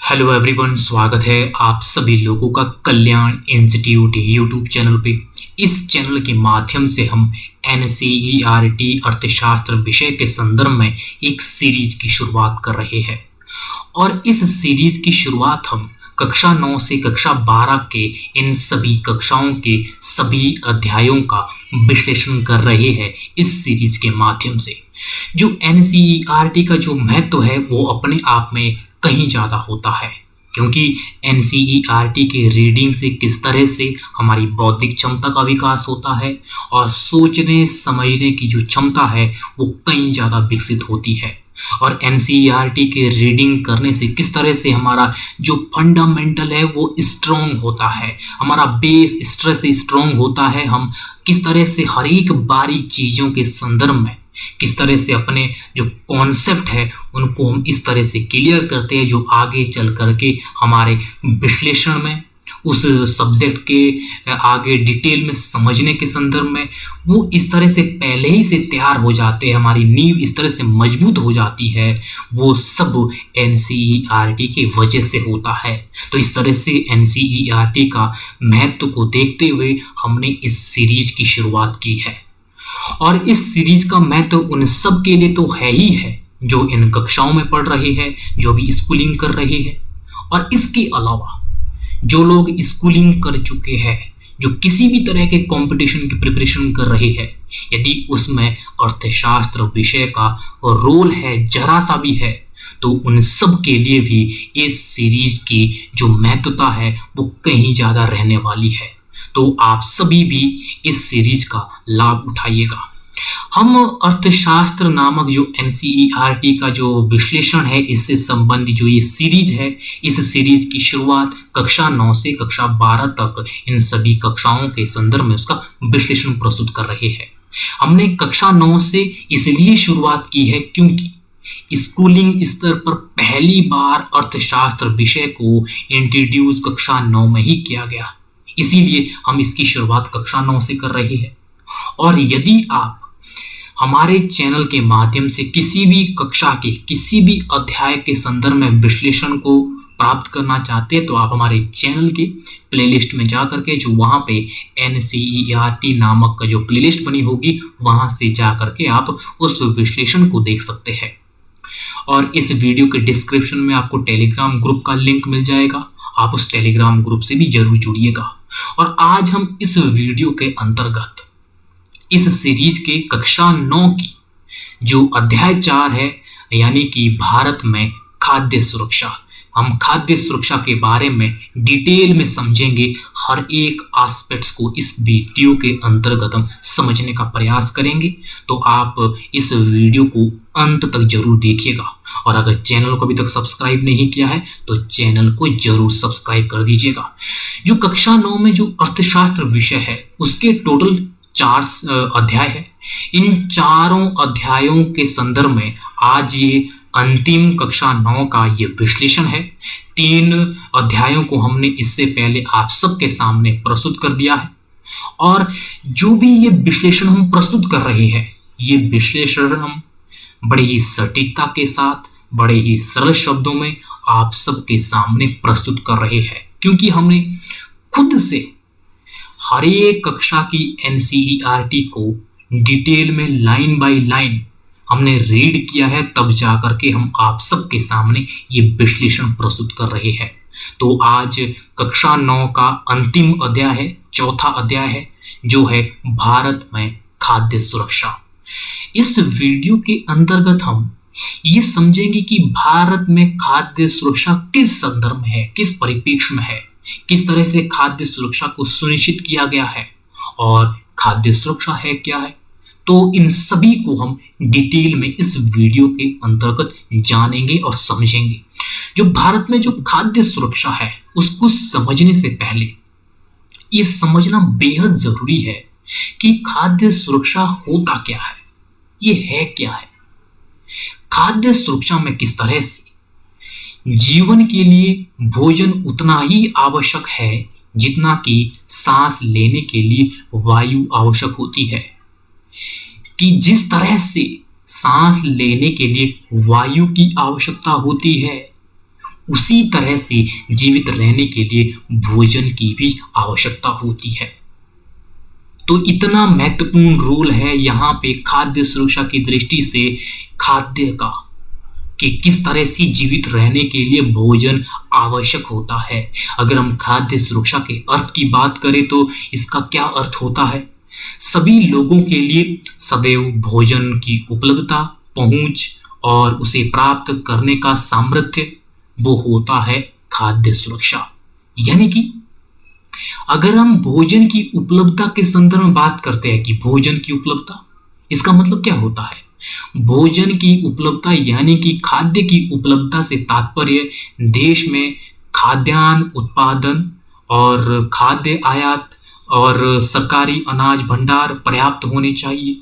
Hello everyone, स्वागत है आप सभी लोगों का कल्याण इंस्टीट्यूट यूट्यूब चैनल पे। इस चैनल के माध्यम से हम एनसीईआरटी अर्थशास्त्र विषय के संदर्भ में एक सीरीज की शुरुआत कर रहे हैं और इस सीरीज की शुरुआत हम कक्षा 9 से कक्षा 12 के इन सभी कक्षाओं के सभी अध्यायों का विश्लेषण कर रहे हैं इस सीरीज के माध्यम से। जो एनसीईआरटी का जो महत्व है वो अपने आप में कहीं ज़्यादा होता है, क्योंकि एनसीईआरटी के रीडिंग से किस तरह से हमारी बौद्धिक क्षमता का विकास होता है और सोचने समझने की जो क्षमता है वो कहीं ज़्यादा विकसित होती है। और एनसीईआरटी के रीडिंग करने से किस तरह से हमारा जो फंडामेंटल है वो स्ट्रॉन्ग होता है, हमारा बेस इस तरह से स्ट्रॉन्ग होता है। हम किस तरह से हर एक बारीक चीज़ों के संदर्भ में किस तरह से अपने जो कॉन्सेप्ट है उनको हम इस तरह से क्लियर करते हैं जो आगे चल करके हमारे विश्लेषण में उस सब्जेक्ट के आगे डिटेल में समझने के संदर्भ में वो इस तरह से पहले ही से तैयार हो जाते हैं, हमारी नींव इस तरह से मजबूत हो जाती है। वो सब एनसीईआरटी की वजह से होता है। तो इस तरह से एनसीईआरटी का महत्व को देखते हुए हमने इस सीरीज की शुरुआत की है और इस सीरीज का महत्व उन सब के लिए तो है ही है जो इन कक्षाओं में पढ़ रहे हैं, जो भी स्कूलिंग कर रहे हैं, और इसके अलावा जो लोग स्कूलिंग कर चुके हैं, जो किसी भी तरह के कंपटीशन की प्रिपरेशन कर रहे हैं, यदि उसमें अर्थशास्त्र विषय का रोल है जरा सा भी है तो उन सब के लिए भी इस सीरीज की जो महत्वता है वो कहीं ज़्यादा रहने वाली है। तो आप सभी भी इस सीरीज का लाभ उठाइएगा। हम अर्थशास्त्र नामक जो एनसीईआरटी का जो विश्लेषण है इससे संबंधित जो ये सीरीज है, इस सीरीज की शुरुआत कक्षा 9 से कक्षा 12 तक इन सभी कक्षाओं के संदर्भ में उसका विश्लेषण प्रस्तुत कर रहे हैं। हमने कक्षा 9 से इसलिए शुरुआत की है क्योंकि स्कूलिंग स्तर पर पहली बार अर्थशास्त्र विषय को इंट्रोड्यूस कक्षा 9 में ही किया गया, इसीलिए हम इसकी शुरुआत कक्षा 9 से कर रहे हैं। और यदि आप हमारे चैनल के माध्यम से किसी भी कक्षा के किसी भी अध्याय के संदर्भ में विश्लेषण को प्राप्त करना चाहते हैं तो आप हमारे चैनल के प्लेलिस्ट में जा करके जो वहाँ पे एनसीईआरटी नामक का जो प्लेलिस्ट बनी होगी वहाँ से जा करके आप उस विश्लेषण को देख सकते हैं। और इस वीडियो के डिस्क्रिप्शन में आपको टेलीग्राम ग्रुप का लिंक मिल जाएगा, आप उस टेलीग्राम ग्रुप से भी जरूर जुड़िएगा। और आज हम इस वीडियो के अंतर्गत इस सीरीज के कक्षा 9 की जो अध्याय 4 है, यानी कि भारत में खाद्य सुरक्षा, हम खाद्य सुरक्षा के बारे में डिटेल में समझेंगे। हर एक एस्पेक्ट्स को इस वीडियो के अंतर्गत हम समझने का प्रयास करेंगे। तो आप इस वीडियो को अंत तक जरूर देखिएगा और अगर चैनल को अभी तक सब्सक्राइब नहीं किया है तो चैनल को जरूर सब्सक्राइब कर दीजिएगा। जो कक्षा 9 में जो अर्थशास्त्र विषय है उसके टोटल 4 अध्याय है। इन चारों अध्यायों के संदर्भ में आज ये अंतिम कक्षा 9 का ये विश्लेषण है। 3 अध्यायों को हमने इससे पहले आप सबके सामने प्रस्तुत कर दिया है और जो भी ये विश्लेषण हम प्रस्तुत कर रहे हैं ये विश्लेषण हम बड़ी ही सटीकता के साथ बड़े ही सरल शब्दों में आप सबके सामने प्रस्तुत कर रहे हैं, क्योंकि हमने खुद से हर एक कक्षा की एनसीईआरटी को डिटेल में लाइन बाय लाइन हमने रीड किया है, तब जाकर के हम आप सबके सामने ये विश्लेषण प्रस्तुत कर रहे हैं। तो आज कक्षा 9 का अंतिम अध्याय है, चौथा अध्याय है जो है भारत में खाद्य सुरक्षा। इस वीडियो के अंतर्गत हम ये समझेंगे कि भारत में खाद्य सुरक्षा किस संदर्भ में है, किस परिप्रेक्ष्य में है, किस तरह से खाद्य सुरक्षा को सुनिश्चित किया गया है और खाद्य सुरक्षा है क्या है। तो इन सभी को हम डिटेल में इस वीडियो के अंतर्गत जानेंगे और समझेंगे। जो भारत में जो खाद्य सुरक्षा है उसको समझने से पहले ये समझना बेहद जरूरी है कि खाद्य सुरक्षा होता क्या है, ये है क्या है। खाद्य सुरक्षा में किस तरह से जीवन के लिए भोजन उतना ही आवश्यक है जितना कि सांस लेने के लिए वायु आवश्यक होती है, कि जिस तरह से सांस लेने के लिए वायु की आवश्यकता होती है उसी तरह से जीवित रहने के लिए भोजन की भी आवश्यकता होती है। तो इतना महत्वपूर्ण रोल है यहाँ पे खाद्य सुरक्षा की दृष्टि से खाद्य का, कि किस तरह से जीवित रहने के लिए भोजन आवश्यक होता है। अगर हम खाद्य सुरक्षा के अर्थ की बात करें तो इसका क्या अर्थ होता है? सभी लोगों के लिए सदैव भोजन की उपलब्धता, पहुंच और उसे प्राप्त करने का सामर्थ्य, वो होता है खाद्य सुरक्षा। यानी कि अगर हम भोजन की उपलब्धता के संदर्भ में बात करते हैं कि भोजन की उपलब्धता, इसका मतलब क्या होता है? भोजन की उपलब्धता यानी कि खाद्य की उपलब्धता से तात्पर्य देश में खाद्यान्न उत्पादन और खाद्य आयात और सरकारी अनाज भंडार पर्याप्त होने चाहिए।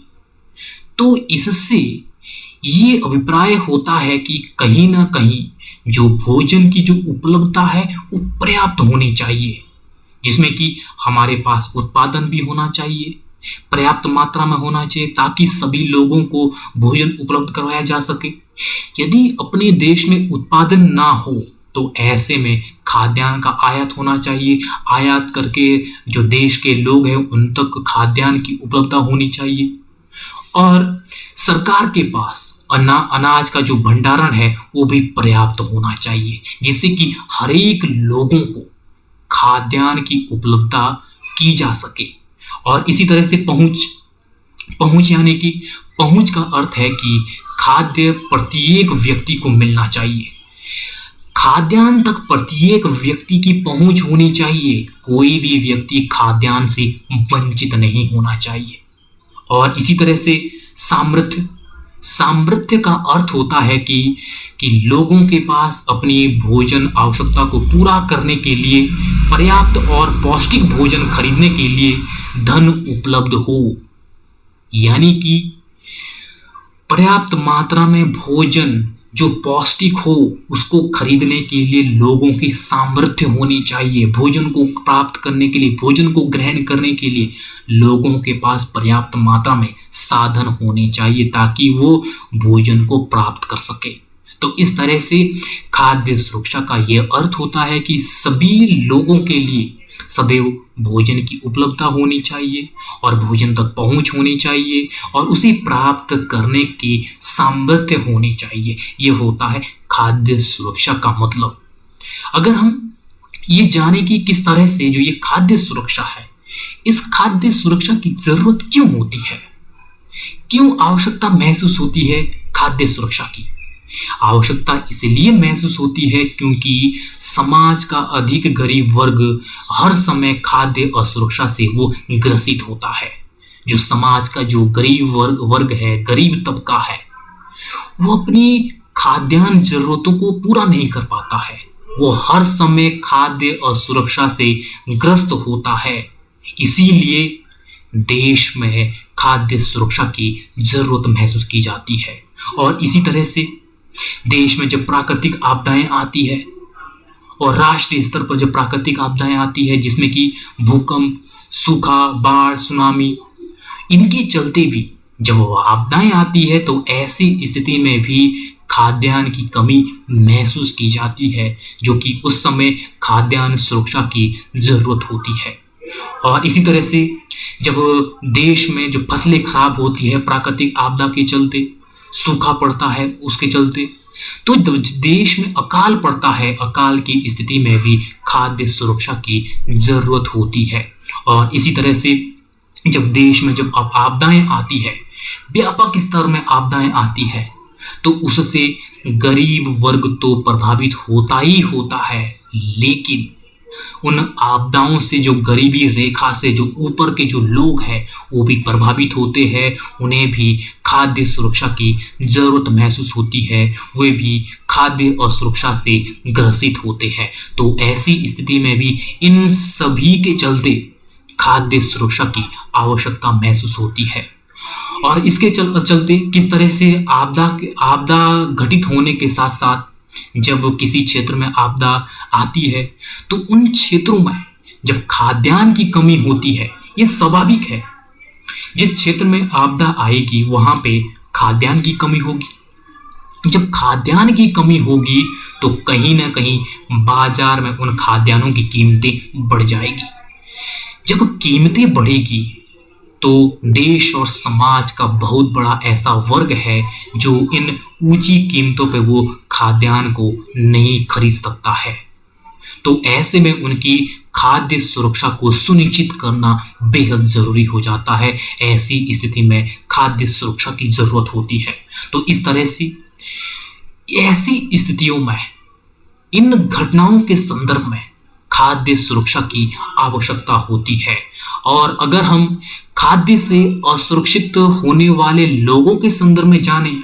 तो इससे ये अभिप्राय होता है कि कहीं ना कहीं जो भोजन की जो उपलब्धता है वो पर्याप्त होनी चाहिए, जिसमें कि हमारे पास उत्पादन भी होना चाहिए, पर्याप्त मात्रा में होना चाहिए, ताकि सभी लोगों को भोजन उपलब्ध करवाया जा सके। यदि अपने देश में उत्पादन ना हो तो ऐसे में खाद्यान्न का आयात होना चाहिए। आयात करके जो देश के लोग हैं उन तक खाद्यान्न की उपलब्धता होनी चाहिए। और सरकार के पास अनाज का जो भंडारण है वो भी पर्याप्त होना चाहिए, जिससे कि हर एक लोगों को खाद्यान्न की उपलब्धता की जा सके। और इसी तरह से पहुंच यानी कि पहुंच का अर्थ है कि खाद्य प्रत्येक व्यक्ति को मिलना चाहिए। खाद्यान्न तक प्रत्येक व्यक्ति की पहुंच होनी चाहिए। कोई भी व्यक्ति खाद्यान्न से वंचित नहीं होना चाहिए। और इसी तरह से सामर्थ्य का अर्थ होता है कि लोगों के पास अपनी भोजन आवश्यकता को पूरा करने के लिए पर्याप्त और पौष्टिक भोजन खरीदने के लिए धन उपलब्ध हो। यानी कि पर्याप्त मात्रा में भोजन जो पौष्टिक हो उसको खरीदने के लिए लोगों की सामर्थ्य होनी चाहिए। भोजन को प्राप्त करने के लिए, भोजन को ग्रहण करने के लिए लोगों के पास पर्याप्त मात्रा में साधन होने चाहिए, ताकि वो भोजन को प्राप्त कर सके। तो इस तरह से खाद्य सुरक्षा का यह अर्थ होता है कि सभी लोगों के लिए सदैव भोजन की उपलब्धता होनी चाहिए और भोजन तक पहुंच होनी चाहिए और उसे प्राप्त करने की सामर्थ्य होनी चाहिए। यह होता है खाद्य सुरक्षा का मतलब। अगर हम ये जाने कि किस तरह से जो ये खाद्य सुरक्षा है, इस खाद्य सुरक्षा की जरूरत क्यों होती है, क्यों आवश्यकता महसूस होती है खाद्य सुरक्षा की? आवश्यकता इसलिए महसूस होती है क्योंकि समाज का अधिक गरीब वर्ग हर समय खाद्य असुरक्षा से वो ग्रसित होता है। जो समाज का जो गरीब वर्ग है, गरीब तबका है, वो अपनी खाद्यान्न जरूरतों को पूरा नहीं कर पाता है। वो हर समय खाद्य असुरक्षा से ग्रस्त होता है। इसीलिए देश में खाद्य सुरक्षा की जरूरत महसूस की जाती है। और इसी तरह से देश में जब प्राकृतिक आपदाएं आती है और राष्ट्रीय स्तर पर जब प्राकृतिक आपदाएं आती है, जिसमें कि भूकंप, सूखा, बाढ़, सुनामी, इनके चलते भी जब आपदाएं आती है तो ऐसी स्थिति में भी खाद्यान्न की कमी महसूस की जाती है, जो कि उस समय खाद्यान्न सुरक्षा की जरूरत होती है। और इसी तरह से जब देश में जो फसलें खराब होती है प्राकृतिक आपदा के चलते, सूखा पड़ता है उसके चलते, तो देश में अकाल पड़ता है, अकाल की स्थिति में भी खाद्य सुरक्षा की जरूरत होती है। और इसी तरह से जब देश में जब आपदाएं आती है, व्यापक स्तर में आपदाएं आती है, तो उससे गरीब वर्ग तो प्रभावित होता ही होता है, लेकिन उन आपदाओं से जो गरीबी रेखा से जो ऊपर के जो लोग हैं वो भी प्रभावित होते हैं। उन्हें भी खाद्य सुरक्षा की जरूरत महसूस होती है, वे भी खाद्य असुरक्षा से ग्रसित होते हैं। तो ऐसी स्थिति में भी इन सभी के चलते खाद्य सुरक्षा की आवश्यकता महसूस होती है। और इसके चलते किस तरह से आपदा घटित होने के साथ साथ जब किसी क्षेत्र में आपदा आती है तो उन क्षेत्रों में जब खाद्यान्न की कमी होती है, ये स्वाभाविक है। जिस क्षेत्र में आपदा आएगी वहां पे खाद्यान्न की कमी होगी। जब खाद्यान्न की कमी होगी तो कहीं ना कहीं बाजार में उन खाद्यान्नों की कीमतें बढ़ जाएगी। जब कीमतें बढ़ेगी तो देश और समाज का बहुत बड़ा ऐसा वर्ग है जो इन ऊंची कीमतों पे वो खाद्यान्न को नहीं खरीद सकता है। तो ऐसे में उनकी खाद्य सुरक्षा को सुनिश्चित करना बेहद जरूरी हो जाता है। ऐसी स्थिति में खाद्य सुरक्षा की जरूरत होती है। तो इस तरह से ऐसी स्थितियों में इन घटनाओं के संदर्भ में खाद्य सुरक्षा की आवश्यकता होती है। और अगर हम खाद्य से असुरक्षित होने वाले लोगों के संदर्भ में जानें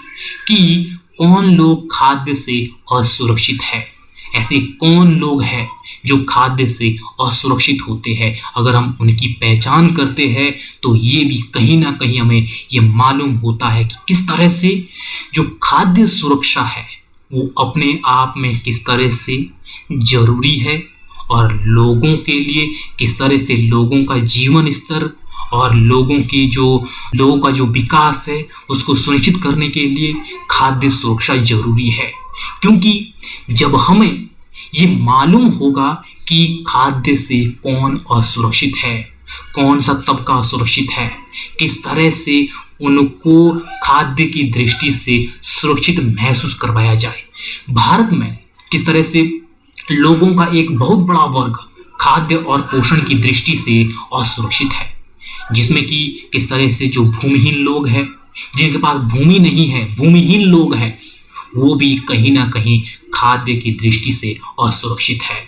कि कौन लोग खाद्य से असुरक्षित है, ऐसे कौन लोग हैं जो खाद्य से असुरक्षित होते हैं, अगर हम उनकी पहचान करते हैं तो ये भी कहीं ना कहीं हमें ये मालूम होता है कि किस तरह से जो खाद्य सुरक्षा है वो अपने आप में किस तरह से जरूरी है और लोगों के लिए किस तरह से लोगों का जीवन स्तर और लोगों का जो विकास है उसको सुनिश्चित करने के लिए खाद्य सुरक्षा जरूरी है। क्योंकि जब हमें ये मालूम होगा कि खाद्य से कौन असुरक्षित है, कौन सा तबका असुरक्षित है, किस तरह से उनको खाद्य की दृष्टि से सुरक्षित महसूस करवाया जाए। भारत में किस तरह से लोगों का एक बहुत बड़ा वर्ग खाद्य और पोषण की दृष्टि से असुरक्षित है, जिसमें कि किस तरह से जो भूमिहीन लोग हैं, जिनके पास भूमि नहीं है, भूमिहीन लोग हैं, वो भी कहीं ना कहीं खाद्य की दृष्टि से असुरक्षित है।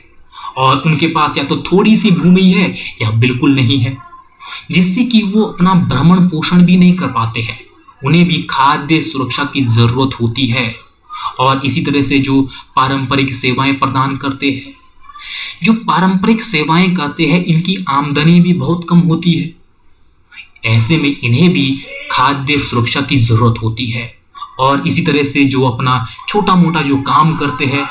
और उनके पास या तो थोड़ी सी भूमि है या बिल्कुल नहीं है, जिससे कि वो अपना भ्रमण पोषण भी नहीं कर पाते हैं। उन्हें भी खाद्य सुरक्षा की जरूरत होती है। और इसी तरह से जो पारंपरिक सेवाएं प्रदान करते हैं, जो पारंपरिक सेवाएं करते हैं, इनकी आमदनी भी बहुत कम होती है। ऐसे में इन्हें भी खाद्य सुरक्षा की जरूरत होती है। और इसी तरह से जो अपना छोटा मोटा जो काम करते हैं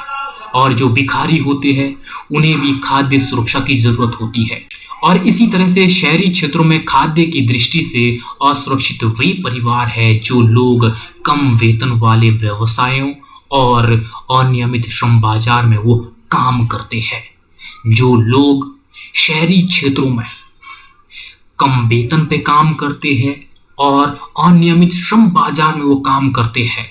और जो भिखारी होते हैं, उन्हें भी खाद्य सुरक्षा की जरूरत होती है। और इसी तरह से शहरी क्षेत्रों में खाद्य की दृष्टि से असुरक्षित वे परिवार है जो लोग कम वेतन वाले व्यवसायों और अनियमित श्रम बाजार में वो काम करते हैं। जो लोग शहरी क्षेत्रों में कम वेतन पे काम करते हैं और अनियमित श्रम बाजार में वो काम करते हैं,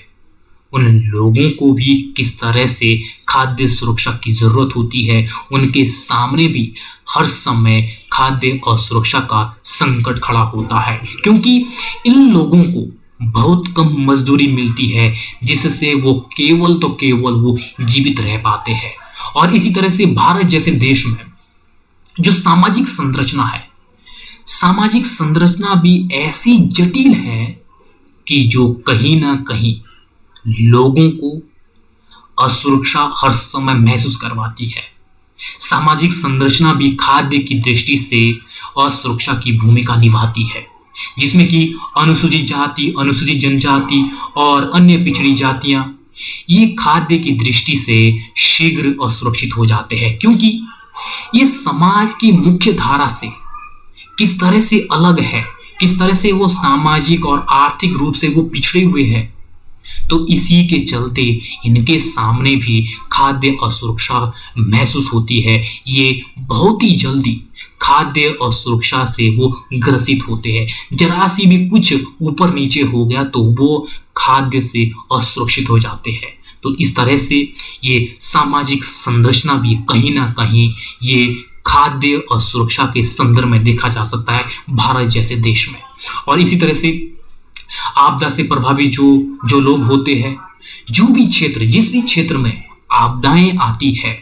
उन लोगों को भी किस तरह से खाद्य सुरक्षा की जरूरत होती है। उनके सामने भी हर समय खाद्य असुरक्षा का संकट खड़ा होता है, क्योंकि इन लोगों को बहुत कम मजदूरी मिलती है, जिससे वो केवल वो जीवित रह पाते हैं। और इसी तरह से भारत जैसे देश में जो सामाजिक संरचना है, सामाजिक संरचना भी ऐसी जटिल है कि जो कहीं ना कहीं लोगों को असुरक्षा हर समय महसूस करवाती है। सामाजिक संरचना भी खाद्य की दृष्टि से असुरक्षा की भूमिका निभाती है, जिसमें कि अनुसूचित जाति, अनुसूचित जनजाति और अन्य पिछड़ी जातियां ये खाद्य की दृष्टि से शीघ्र असुरक्षित हो जाते हैं, क्योंकि ये समाज की मुख्य धारा से किस तरह से अलग है, किस तरह से वो सामाजिक और आर्थिक रूप से वो पिछड़े हुए हैं। तो इसी के चलते इनके सामने भी खाद्य असुरक्षा महसूस होती है। ये बहुत ही जल्दी खाद्य असुरक्षा से वो ग्रसित होते हैं। जरा सी भी कुछ ऊपर नीचे हो गया तो वो खाद्य से असुरक्षित हो जाते हैं। तो इस तरह से ये सामाजिक संरचना भी कहीं ना कहीं ये खाद्य असुरक्षा के संदर्भ में देखा जा सकता है भारत जैसे देश में। और इसी तरह से आपदा से प्रभावित जो लोग होते हैं, जो भी क्षेत्र, जिस भी क्षेत्र में आपदाएं आती है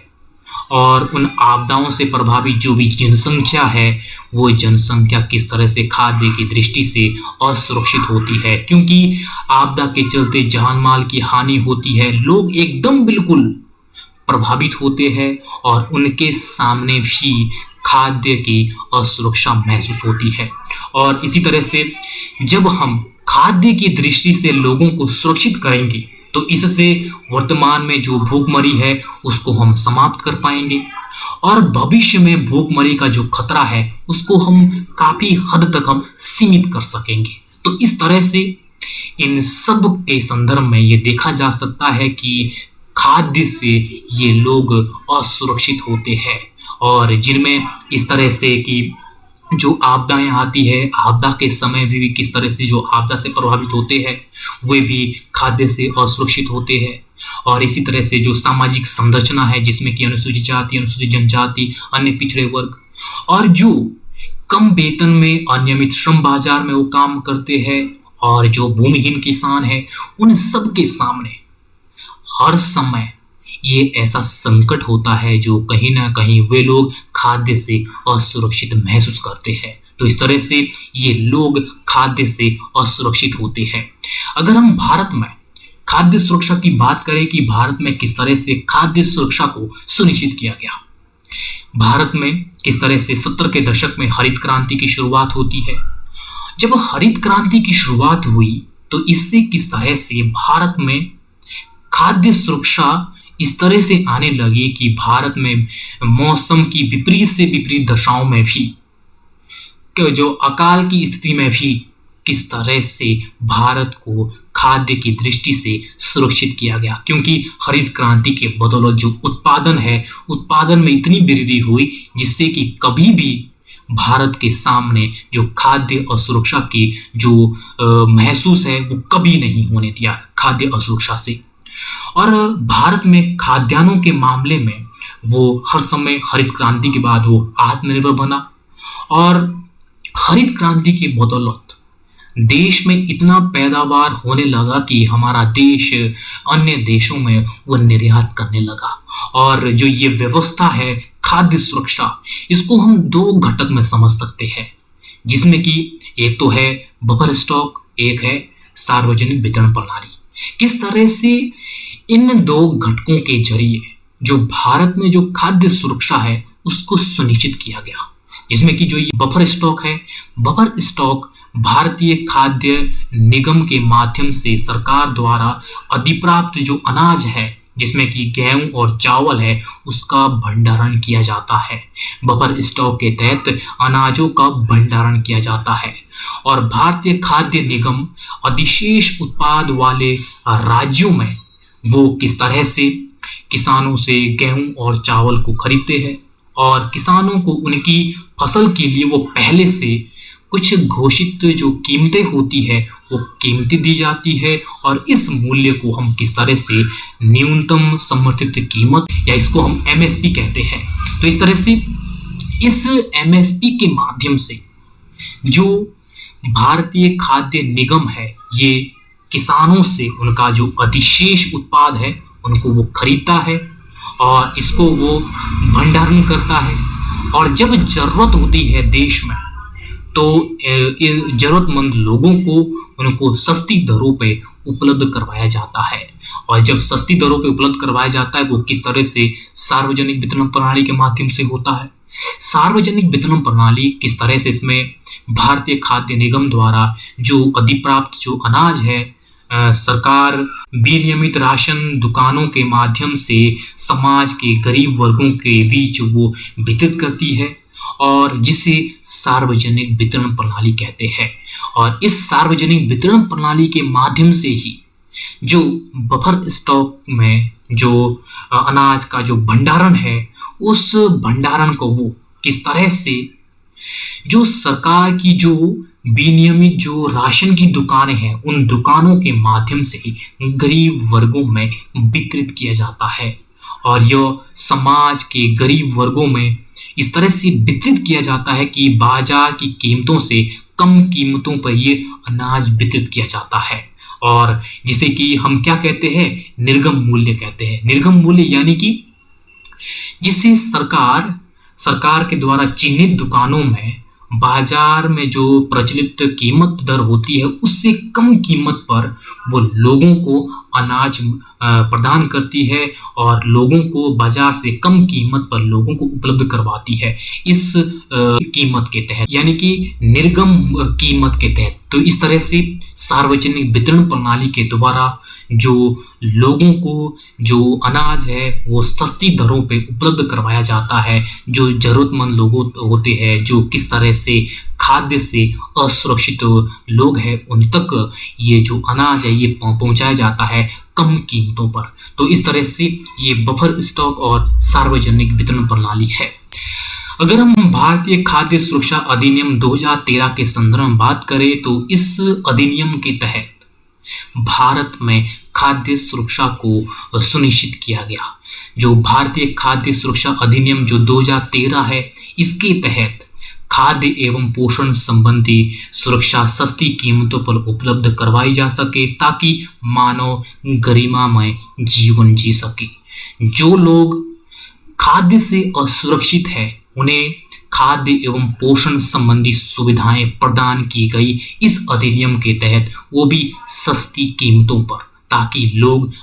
और उन आपदाओं से प्रभावित जो भी जनसंख्या है, वो जनसंख्या किस तरह से खाद्य की दृष्टि से असुरक्षित होती है, क्योंकि आपदा के चलते जान माल की हानि होती है। लोग एकदम बिल्कुल प्रभावित होते हैं और उनके सामने भी खाद्य की असुरक्षा महसूस होती है। और इसी तरह से जब हम खाद्य की दृष्टि से लोगों को सुरक्षित करेंगे तो इससे वर्तमान में जो भूखमरी है उसको हम समाप्त कर पाएंगे और भविष्य में भूखमरी का जो खतरा है उसको हम काफी हद तक हम सीमित कर सकेंगे। तो इस तरह से इन सब के संदर्भ में ये देखा जा सकता है कि खाद्य से ये लोग असुरक्षित होते हैं, और जिनमें इस तरह से कि जो आपदाएं आती है, आपदा के समय भी किस तरह से जो आपदा से प्रभावित होते हैं वे भी खाद्य से असुरक्षित होते हैं। और इसी तरह से जो सामाजिक संरचना है जिसमें कि अनुसूचित जाति, अनुसूचित जनजाति, अन्य पिछड़े वर्ग और जो कम वेतन में अनियमित श्रम बाजार में वो काम करते हैं, और जो भूमिहीन किसान है, उन सब के सामने हर समय ये ऐसा संकट होता है जो कहीं ना कहीं वे लोग खाद्य से असुरक्षित महसूस करते हैं। तो इस तरह से ये लोग खाद्य से असुरक्षित होते हैं। अगर हम भारत में खाद्य सुरक्षा की बात करें कि भारत में किस तरह से खाद्य सुरक्षा को सुनिश्चित किया गया, भारत में किस तरह से 70 के दशक में हरित क्रांति की शुरुआत होती है। जब हरित क्रांति की शुरुआत हुई तो इससे किस तरह से भारत में खाद्य सुरक्षा इस तरह से आने लगी कि भारत में मौसम की विपरीत से विपरीत दशाओं में भी, जो अकाल की स्थिति में भी किस तरह से भारत को खाद्य की दृष्टि से सुरक्षित किया गया, क्योंकि हरित क्रांति के बदौलत जो उत्पादन है, उत्पादन में इतनी वृद्धि हुई जिससे कि कभी भी भारत के सामने जो खाद्य असुरक्षा की जो महसूस है वो कभी नहीं होने दिया खाद्य असुरक्षा से। और भारत में खाद्यान्नों के मामले में वो हर समय हरित क्रांति के बाद वो आत्मनिर्भर बना, और हरित क्रांति के बदौलत देश में इतना पैदावार होने लगा कि हमारा देश अन्य देशों में वो निर्यात करने लगा। और जो ये व्यवस्था है खाद्य सुरक्षा, इसको हम दो घटक में समझ सकते हैं, जिसमें कि एक तो है बफर स्टॉक, एक है सार्वजनिक वितरण प्रणाली। किस तरह से इन दो घटकों के जरिए जो भारत में जो खाद्य सुरक्षा है उसको सुनिश्चित किया गया, जिसमें कि जो ये बफर स्टॉक है, बफर स्टॉक भारतीय खाद्य निगम के माध्यम से सरकार द्वारा अधिप्राप्त जो अनाज है, जिसमें कि गेहूं और चावल है, उसका भंडारण किया जाता है। बफर स्टॉक के तहत अनाजों का भंडारण किया जाता है, और भारतीय खाद्य निगम अधिशेष उत्पाद वाले राज्यों में वो किस तरह से किसानों से गेहूं और चावल को खरीदते हैं, और किसानों को उनकी फसल के लिए वो पहले से कुछ घोषित जो कीमतें होती है वो कीमतें दी जाती है, और इस मूल्य को हम किस तरह से न्यूनतम समर्थित कीमत या इसको हम एमएसपी कहते हैं। तो इस तरह से इस एमएसपी के माध्यम से जो भारतीय खाद्य निगम है ये किसानों से उनका जो अधिशेष उत्पाद है उनको वो खरीदता है और इसको वो भंडारण करता है, और जब जरूरत होती है देश में तो जरूरतमंद लोगों को उनको सस्ती दरों पे उपलब्ध करवाया जाता है। और जब सस्ती दरों पे उपलब्ध करवाया जाता है वो किस तरह से सार्वजनिक वितरण प्रणाली के माध्यम से होता है। सार्वजनिक वितरण प्रणाली किस तरह से, इसमें भारतीय खाद्य निगम द्वारा जो अधिप्राप्त जो अनाज है सरकार विनियमित राशन दुकानों के माध्यम से समाज के गरीब वर्गों के बीच वो वितरित करती है, और जिसे सार्वजनिक वितरण प्रणाली कहते हैं। और इस सार्वजनिक वितरण प्रणाली के माध्यम से ही जो बफर स्टॉक में जो अनाज का जो भंडारण है उस भंडारण को वो किस तरह से जो सरकार की जो विनियमित जो राशन की दुकानें हैं उन दुकानों के माध्यम से ही गरीब वर्गों में वितरित किया जाता है, और यह समाज के गरीब वर्गों में इस तरह से वितरित किया जाता है कि बाजार की कीमतों से कम कीमतों पर ये अनाज वितरित किया जाता है, और जिसे कि हम क्या कहते हैं, निर्गम मूल्य कहते हैं। निर्गम मूल्य यानी कि जिसे सरकार के द्वारा चिन्हित दुकानों में बाजार में जो प्रचलित कीमत दर होती है उससे कम कीमत पर वो लोगों को अनाज प्रदान करती है और लोगों को बाजार से कम कीमत पर लोगों को उपलब्ध करवाती है इस कीमत के तहत, यानी कि निर्गम कीमत के तहत। तो इस तरह से सार्वजनिक वितरण प्रणाली के द्वारा जो लोगों को जो अनाज है वो सस्ती दरों पे उपलब्ध करवाया जाता है। जो जरूरतमंद लोग होते हैं, जो किस तरह से खाद्य से असुरक्षित लोग हैं, उन तक ये जो अनाज है ये पहुंचाया जाता है कम कीमतों पर। तो इस तरह से ये बफर स्टॉक और सार्वजनिक वितरण प्रणाली है। अगर हम भारतीय खाद्य सुरक्षा अधिनियम 2013 के संदर्भ में बात करें तो इस अधिनियम के तहत भारत में खाद्य सुरक्षा को सुनिश्चित किया गया। जो भारतीय खाद्य सुरक्षा अधिनियम जो 2013 है, इसके तहत खाद्य एवं पोषण संबंधी सुरक्षा सस्ती कीमतों पर उपलब्ध करवाई जा सके ताकि मानव गरिमामय जीवन जी सके। जो लोग खाद्य से असुरक्षित है उन्हें खाद्य एवं पोषण संबंधी सुविधाएं प्रदान की गई इस अधिनियम के तहत, वो भी सस्ती कीमतों पर, ताकि लोग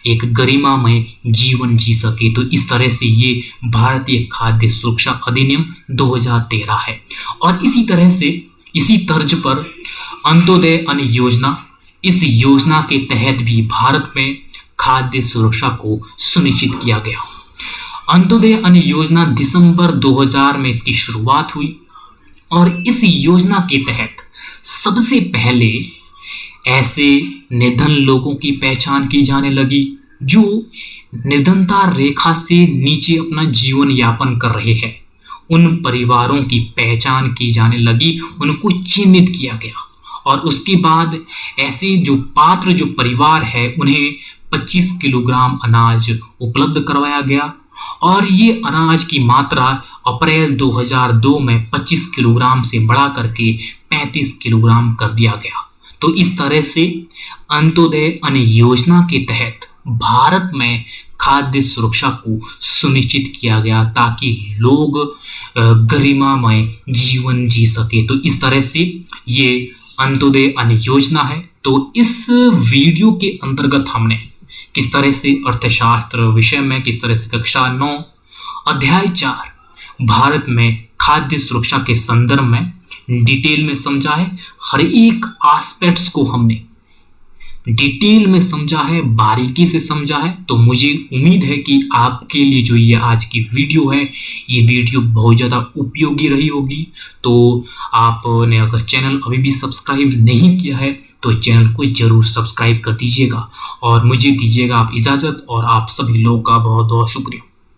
एक गरिमामय जीवन जी सके। तो इस तरह से ये भारतीय खाद्य सुरक्षा अधिनियम 2013 है। और इसी तरह से इसी तर्ज पर अंत्योदय अन्न योजना, इस योजना के तहत भी भारत में खाद्य सुरक्षा को सुनिश्चित किया गया। अंत्योदय अन्न योजना दिसंबर 2000 में इसकी शुरुआत हुई और इस योजना के तहत सबसे पहले ऐसे निर्धन लोगों की पहचान की जाने लगी जो निर्धनता रेखा से नीचे अपना जीवन यापन कर रहे हैं। उन परिवारों की पहचान की जाने लगी, उनको चिन्हित किया गया और उसके बाद ऐसे जो पात्र जो परिवार है उन्हें 25 किलोग्राम अनाज उपलब्ध करवाया गया और ये अनाज की मात्रा अप्रैल 2002 में 25 किलोग्राम से बढ़ा करके 35 किलोग्राम कर दिया गया। तो इस तरह से अंत्योदय अन्न योजना के तहत भारत में खाद्य सुरक्षा को सुनिश्चित किया गया ताकि लोग गरिमामय जीवन जी सके। तो इस तरह से ये अंत्योदय अन्न योजना है। तो इस वीडियो के अंतर्गत हमने किस तरह से अर्थशास्त्र विषय में, किस तरह से कक्षा 9 अध्याय 4 भारत में खाद्य सुरक्षा के संदर्भ में डिटेल में समझा है। हर एक एस्पेक्ट्स को हमने डिटेल में समझा है, बारीकी से समझा है। तो मुझे उम्मीद है कि आपके लिए जो ये आज की वीडियो है, ये वीडियो बहुत ज़्यादा उपयोगी रही होगी। तो आपने अगर चैनल अभी भी सब्सक्राइब नहीं किया है तो चैनल को जरूर सब्सक्राइब कर दीजिएगा और मुझे दीजिएगा आप इजाज़त। और आप सभी लोगों का बहुत बहुत शुक्रिया।